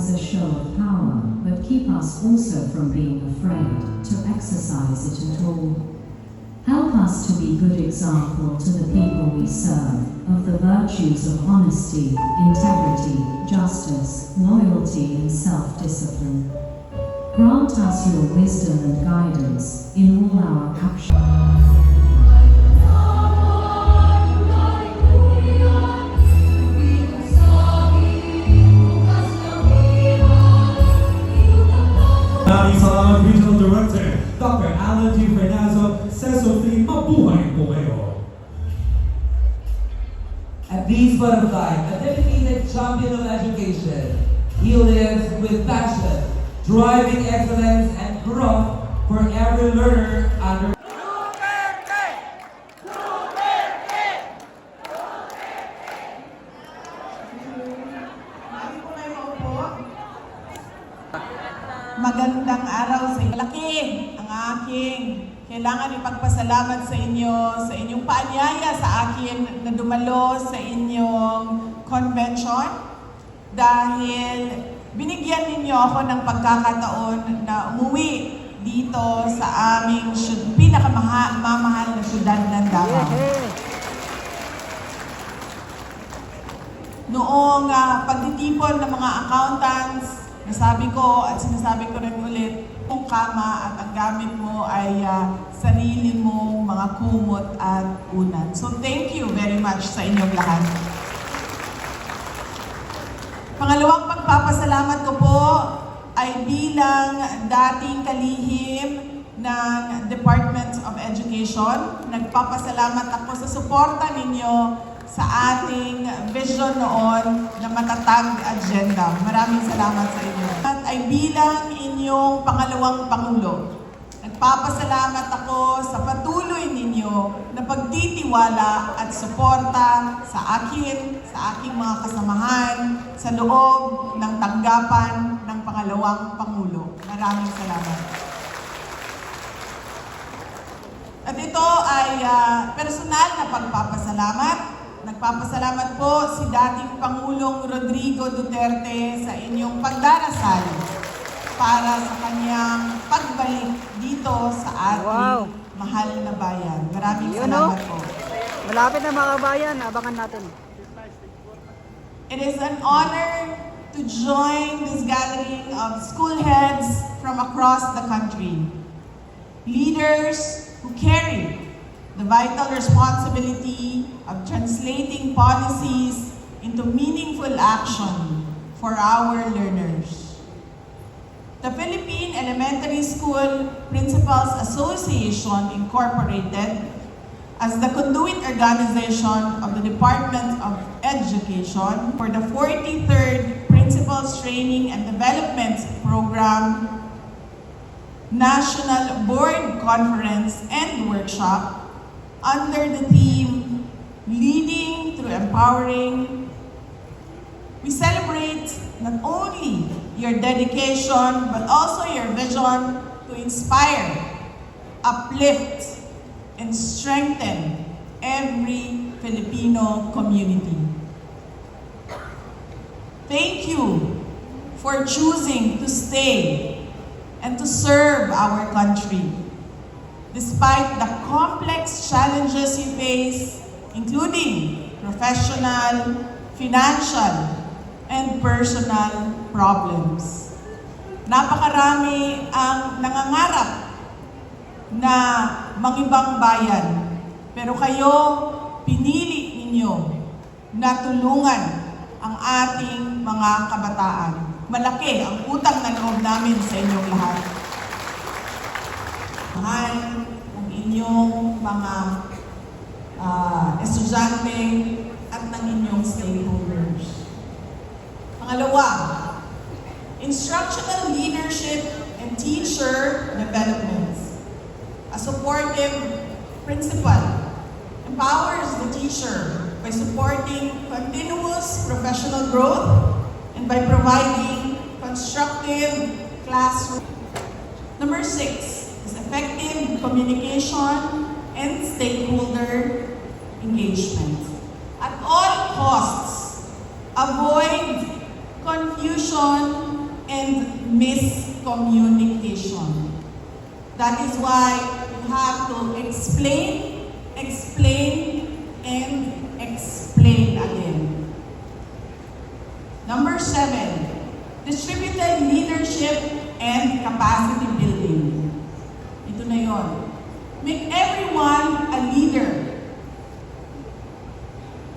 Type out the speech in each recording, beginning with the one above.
as a show of power, but keep us also from being afraid to exercise it at all. Help us to be good example to the people we serve of the virtues of honesty, integrity, justice, loyalty and self-discipline. Grant us your wisdom and guidance in all our actions. Salamat Regional Director, Dr. Alan G. Fernando, Sesofri, mabuhay po kayo. At these butterflies, a dedicated champion of education, he lives with passion, driving excellence and growth for every learner under Magandang araw sa inyo. Malaki ang aking kailangan ipagpasalamat sa inyo, sa inyong paanyaya sa akin na dumalo sa inyong convention dahil binigyan ninyo ako ng pagkakataon na umuwi dito sa aming pinakamamahal na syudad ng Davao. Noong pagtitipon ng mga accountants, nasabi ko at sinasabi ko rin ulit, kung kama at ang gamit mo ay sarili mong mga kumot at unan. So thank you very much sa inyong lahat. Pangalawang pagpapasalamat ko po ay bilang dating kalihim ng Department of Education. Nagpapasalamat ako sa suporta ninyo sa ating vision noon na matatag agenda. Maraming salamat sa inyo. At ay bilang inyong pangalawang Pangulo, nagpapasalamat ako sa patuloy ninyo na pagtitiwala at suporta sa akin, sa aking mga kasamahan, sa loob ng tanggapan ng pangalawang Pangulo. Maraming salamat. At ito ay personal na pagpapasalamat. Nagpapasalamat po si dating Pangulong Rodrigo Duterte sa inyong pagdarasal para sa kanyang pagbalik dito sa ating mahal na bayan. Maraming salamat po. Malapit na mga bayan, abangan natin. It is an honor to join this gathering of school heads from across the country. Leaders who carry the vital responsibility of translating policies into meaningful action for our learners. The Philippine Elementary School Principals Association Incorporated, as the conduit organization of the Department of Education for the 43rd Principals Training and Development Program National Board Conference and Workshop under the theme, Leading Through Empowering, we celebrate not only your dedication, but also your vision to inspire, uplift, and strengthen every Filipino community. Thank you for choosing to stay and to serve our country. Despite the complex challenges you face, including professional, financial, and personal problems. Napakarami ang nangangarap na mangibang bayan, pero kayo, pinili ninyo na tulungan ang ating mga kabataan. Malaki ang utang na loob namin sa inyong lahat. Mahal ng inyong mga estudyante at ng inyong stakeholders. Pangalawa, instructional leadership and teacher development. A supportive principal empowers the teacher by supporting continuous professional growth and by providing constructive classroom. Number 6. Effective communication and stakeholder engagement. At all costs, avoid confusion and miscommunication. That is why you have to explain, and explain again. Number 7, distributed leadership and capacity building. Ito na yon. Make everyone a leader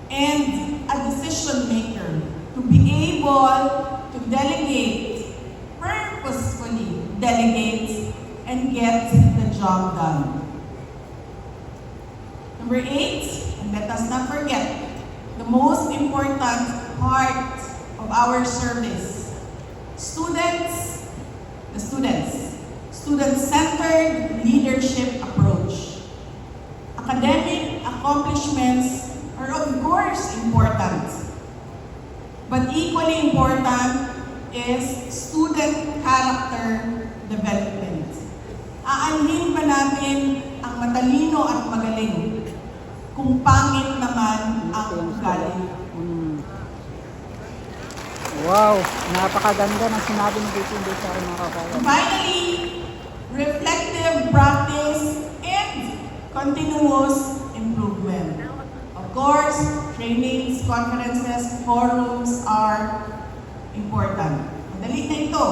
and a decision maker to be able to delegate, purposefully delegate, and get the job done. Number 8, and let us not forget, the most important part of our service, students, student-centered leadership approach. Academic accomplishments are of course important, but equally important is student character development. Aanhin ba natin ang matalino at magaling kung pangit naman ang ugali? Wow, napakaganda ng sinabi ni Vice President mga kabayan. Finally, reflective practice and continuous improvement. Of course, trainings, conferences, forums are important. Madali na ito.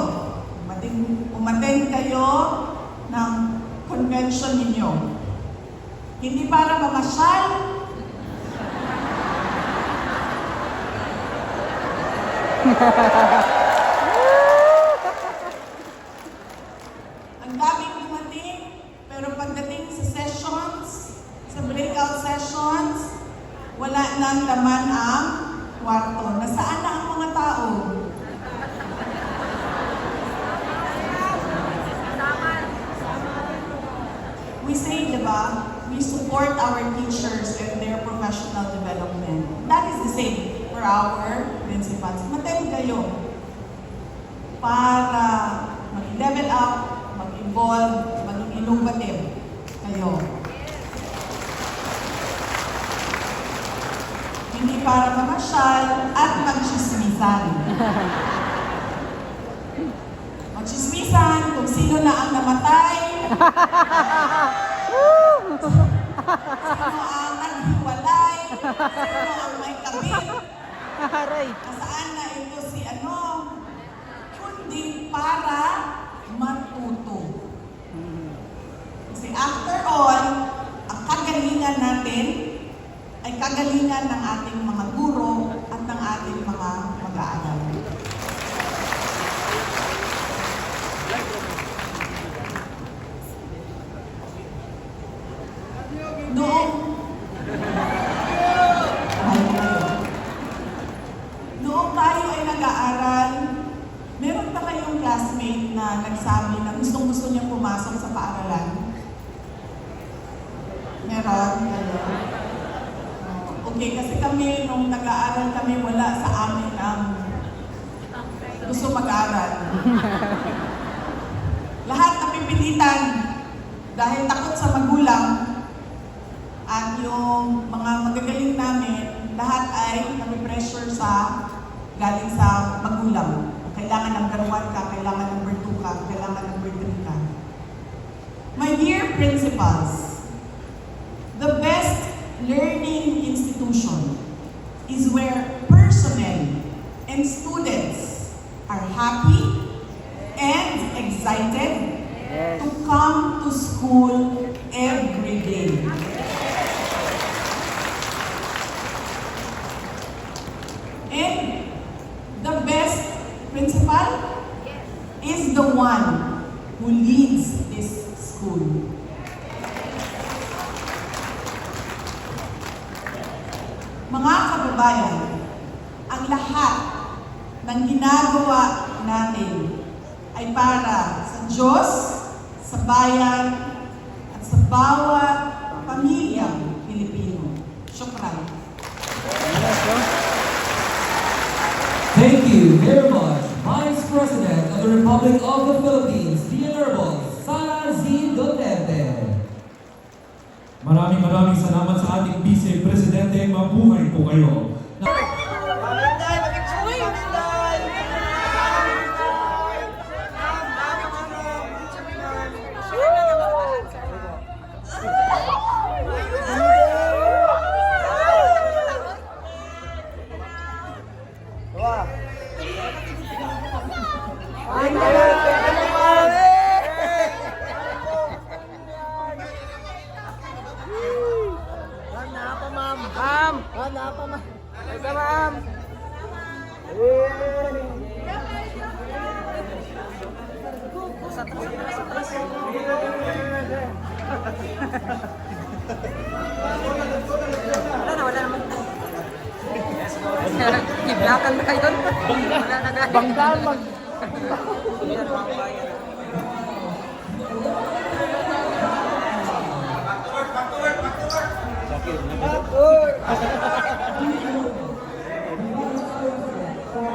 Umattend kayo ng convention ninyo. Hindi para mamasyal, ang daming dumating, pero pagdating sa sessions, sa breakout sessions, wala nang laman ang kwarto. Nasaan na ang mga tao? We say, di ba, we support our teachers and their professional development. That is the same for our principals. Mattend kayo para mag-level up, mag-evolve, maging innovative kayo. Hindi para mamasyal at magchismisan. Magchismisan kung sino na ang namatay, sino ang naghiwalay, sino ang may kabit, Aray. nasaan na ito si ano, kundi para matuto. Kasi after all, ang kagalingan natin ay kagalingan ng ating mga guro at ng ating mga mag-aaral. Noong tayo ay nag-aaral, meron pa kayong classmate na nagsabi na gustong-gusto niyang pumasok sa paaralan? Meron kayo? Okay, kasi kami, nung nag-aaral kami, wala sa amin ang gusto mag-aaral. Lahat napipilitan dahil takot sa magulang at yung mga magagaling namin, lahat ay napipressure sa galing sa magulang. Kailangan number 1 ka, kailangan number 2 ka, kailangan number 3 ka. My dear principals, the best learning institution is where personnel and students are happy and excited to come to school every day. And the best principal is the one who leads this school. Mga kababayan, ang lahat ng ginagawa natin ay para sa Diyos, sa bayan, at sa bawat pamilyang Pilipino. Syukran. Thank you very much, Vice President of the Republic of the Philippines, the Honorable Sara Z. Duterte. Maraming salamat sa ating Vice Presidente. Mabuhay po kayo. Ito, ma'am. Wala naman. Giblakan na kayo. Wala na guys. Banggaan mag...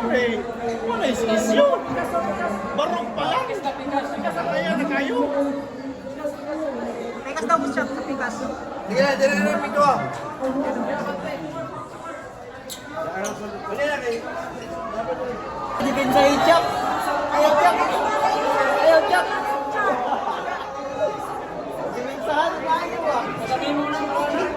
Hey, wala isisyo. Barong pa lang. Kaya na kayo. Pikas daw mo siya sa pikas. Sige na, dire na pito. Wala na kayo. Dipin sa ichak. Ayaw chak. Ayaw chak. Siminsahan ba kayo ah? Sabihin mo lang.